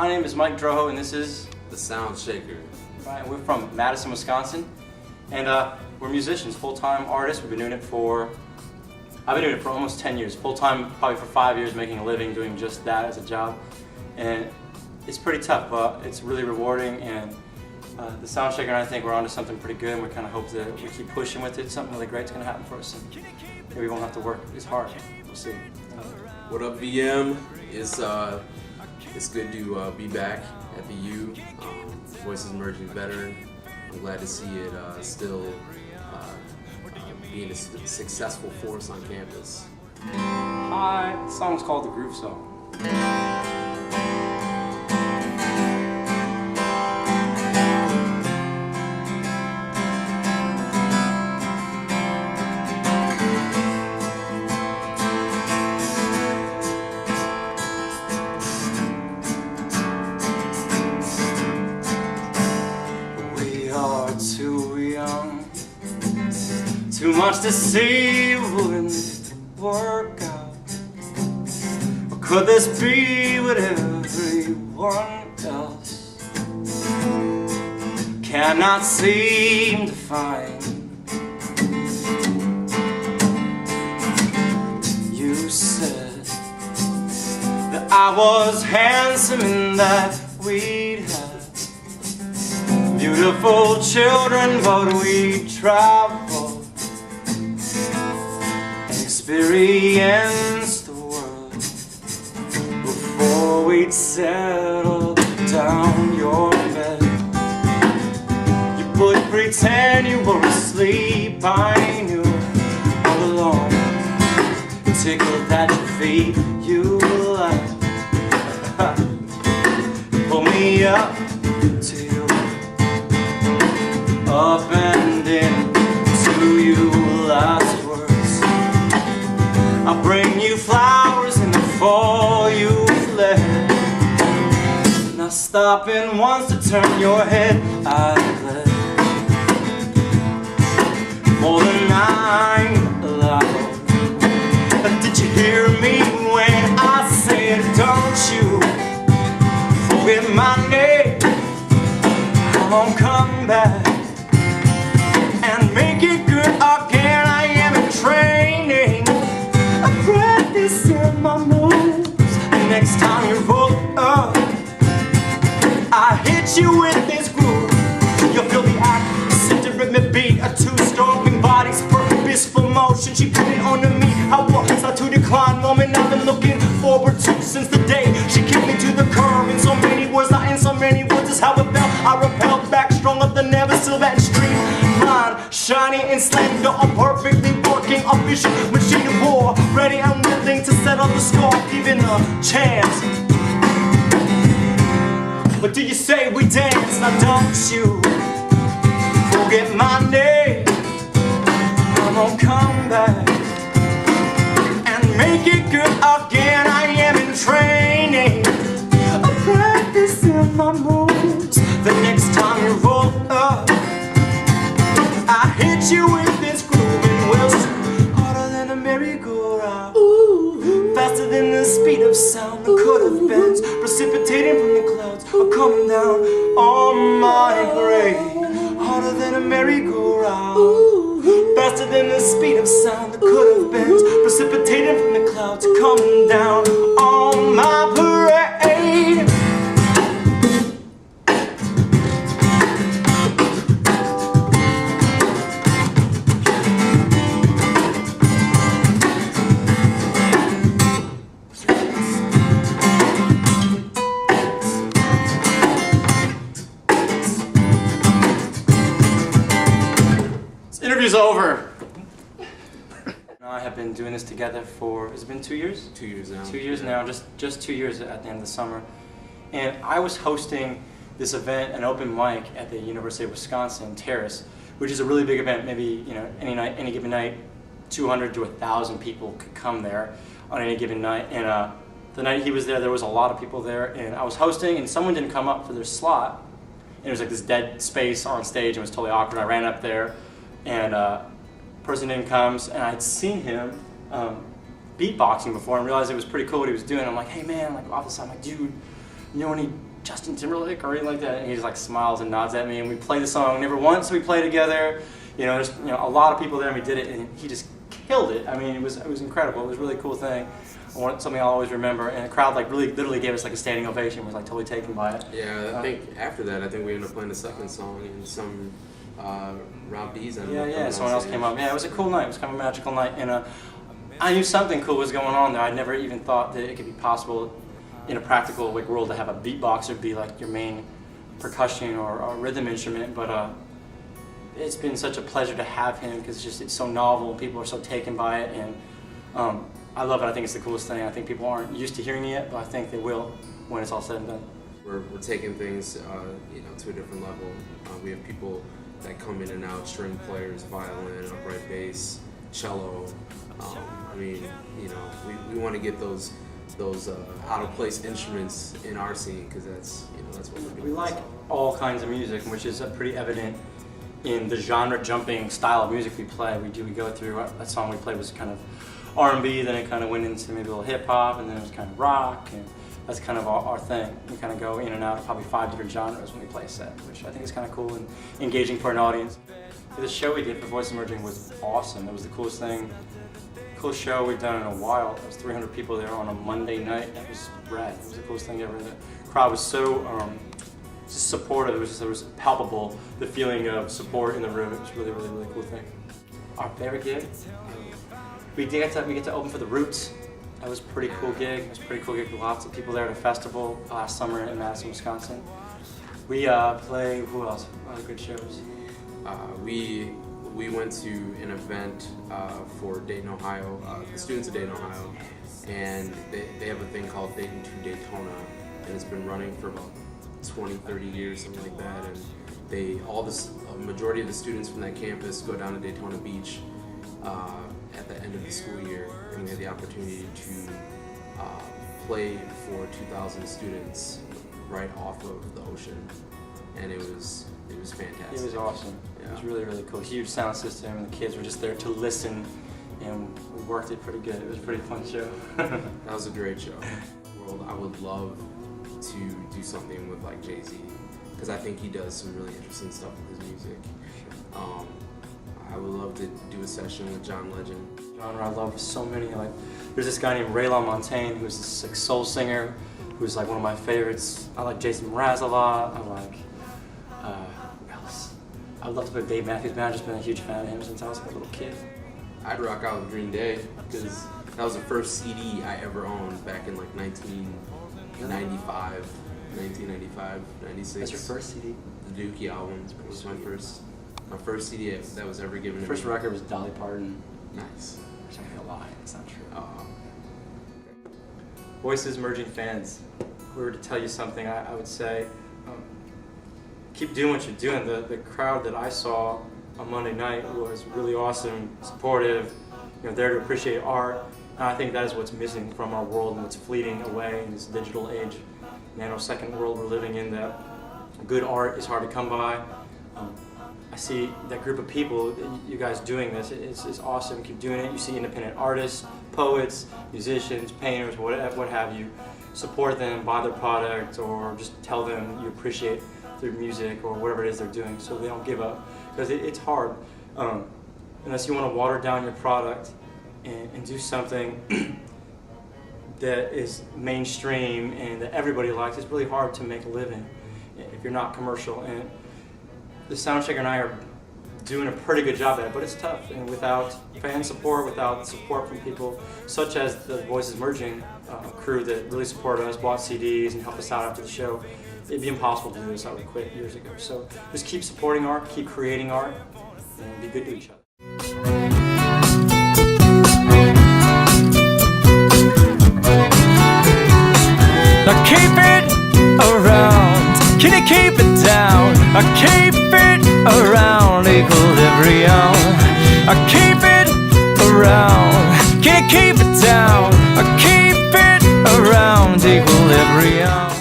My name is Mike Droho, and this is the Soundshaker. Right, we're from Madison, Wisconsin, and we're musicians, full-time artists. I've been doing it for almost 10 years, full-time probably for 5 years, making a living doing just that as a job, and it's pretty tough, but it's really rewarding. And the Soundshaker and I think we're onto something pretty good, and we kind of hope that we keep pushing with it. Something really great's going to happen for us, and maybe we won't have to work as hard. We'll see. What up, VM? It's good to be back at the U. Voice is emerging better. I'm glad to see it still being a successful force on campus. Hi, the song's called The Groove Song. Too young, too much to see wouldn't work out. Or could this be what everyone else cannot seem to find? You said that I was handsome and that we'd have beautiful children, but we traveled and experienced the world before we'd settle down your bed. You would pretend you were asleep, I knew all along. Tickled at your feet, you laughed. Pull me up to you, up and into you last words. I'll bring you flowers in the fall you fled. Not stopping once to turn your head, I led more than I'm allowed. Did you hear me when I said, don't you forget my name? Come on, come back and make it good again. I am in training, I practice in my moves. Next time you roll up, I hit you with this groove. You'll feel the accent, the rhythm beat, a two-stomping bodies, purposeful motion. She put it on to me. I walk inside to decline, moment I've been looking forward to since the day she kicked me to the curb. In so many words, not in so many words, is how it felt. I repelled back, strong up the never silver and street. Shiny and slender, I'm perfectly working, efficient machine of war, ready and willing to settle the score, given a chance. But do you say we dance? Now don't you forget my name. Come on, come back and make it good again. I am in training, I practice in my moves. The next time you roll up, I hit you with this groove, and we'll harder than a merry-go-round, faster than the speed of sound. The could have been precipitating from the clouds are coming down on my parade. Harder than a merry-go-round, faster than the speed of sound. The could have been precipitating from the clouds are coming down on my parade. Interview's over. I have been doing this together for, has it been 2 years? 2 years now. 2 years now, just 2 years at the end of the summer. And I was hosting this event, an open mic at the University of Wisconsin Terrace, which is a really big event. Maybe, you know, any given night, 200 to 1,000 people could come there on any given night. And the night he was there was a lot of people there, and I was hosting, and someone didn't come up for their slot. And there was like this dead space on stage, and it was totally awkward. I ran up there, and person didn't come, and I'd seen him beatboxing before and realized it was pretty cool what he was doing. I'm like, hey man, like off the side, I'm like, dude, you know any Justin Timberlake or anything like that? And he just like smiles and nods at me, and we play the song Never Once. We play together. You know, there's a lot of people there, and we did it, and he just killed it. I mean, it was incredible. It was a really cool thing. Something I'll always remember, and the crowd like really literally gave us like a standing ovation. Was like totally taken by it. Yeah, I think after that, I think we ended up playing the second song, and some Rob D's ended up Yeah, someone else came up. Yeah, it was a cool night. It was kind of a magical night, and I knew something cool was going on there. I never even thought that it could be possible in a practical like world to have a beatboxer be like your main percussion or rhythm instrument, but it's been such a pleasure to have him because it's so novel. People are so taken by it, and I love it. I think it's the coolest thing. I think people aren't used to hearing it yet, but I think they will when it's all said and done. We're taking things to a different level. We have people that come in and out, string players, violin, upright bass, cello. I mean, we want to get those out of place instruments in our scene because that's what we're doing. We like all kinds of music, which is pretty evident in the genre jumping style of music we play. We go through that song we played was kind of R&B, then it kind of went into maybe a little hip hop, and then it was kind of rock, and that's kind of our thing. We kind of go in and out of probably 5 different genres when we play a set, which I think is kind of cool and engaging for an audience. The show we did for Voices Merging was awesome. It was the coolest thing, coolest show we've done in a while. There was 300 people there on a Monday night. That was rad. It was the coolest thing ever. The crowd was so just supportive. It was palpable, the feeling of support in the room. It was really, really, really cool thing. Our favorite gig? We get to open for the Roots. That was a pretty cool gig. It was a pretty cool gig with lots of people there at a festival last summer in Madison, Wisconsin. We play, who else? Other good shows. We went to an event for Dayton, Ohio, the students of Dayton, Ohio, and they have a thing called Dayton to Daytona, and it's been running for about 20, 30 years, something like that, and a majority of the students from that campus go down to Daytona Beach at the end of the school year, and we had the opportunity to play for 2,000 students right off of the ocean, and it was fantastic. It was awesome. Yeah. It was really, really cool. Huge sound system, and the kids were just there to listen, and we worked it pretty good. It was a pretty fun show. That was a great show. I would love to do something with like Jay-Z, because I think he does some really interesting stuff with his music. I would love to do a session with John Legend. Genre I love so many. Like, there's this guy named Ray LaMontagne who's this like soul singer, who's like one of my favorites. I like Jason Mraz a lot. I like who else? I would love to put Dave Matthews Band. I've just been a huge fan of him since I was like a little kid. I'd rock out with Green Day because that was the first CD I ever owned back in like 1995, 96. That's your first CD? The Dookie album was my first CD that was ever given to me. First record was Dolly Parton. Nice. Which I'm gonna lie, it's not true. Voices Merging fans, if we were to tell you something, I would say keep doing what you're doing. The crowd that I saw on Monday night was really awesome, supportive, there to appreciate art. And I think that is what's missing from our world and what's fleeting away in this digital age, nanosecond world we're living in, that good art is hard to come by. I see that group of people, you guys doing this, it's awesome. Keep doing it. You see independent artists, poets, musicians, painters, what have you. Support them, buy their product, or just tell them you appreciate their music or whatever it is they're doing, so they don't give up. Because it's hard, unless you want to water down your product and do something that is mainstream and that everybody likes. It's really hard to make a living if you're not commercial. And the Soundshaker and I are doing a pretty good job at it, but it's tough. And without fan support, without support from people such as the Voices Merging crew that really supported us, bought CDs and helped us out after the show, it'd be impossible to do this. I would quit years ago. So just keep supporting art, keep creating art, and be good to each other. Now keep it around, can you keep it down? I keep it around, equilibrium. I keep it around, can you keep it down? I keep it around, equilibrium.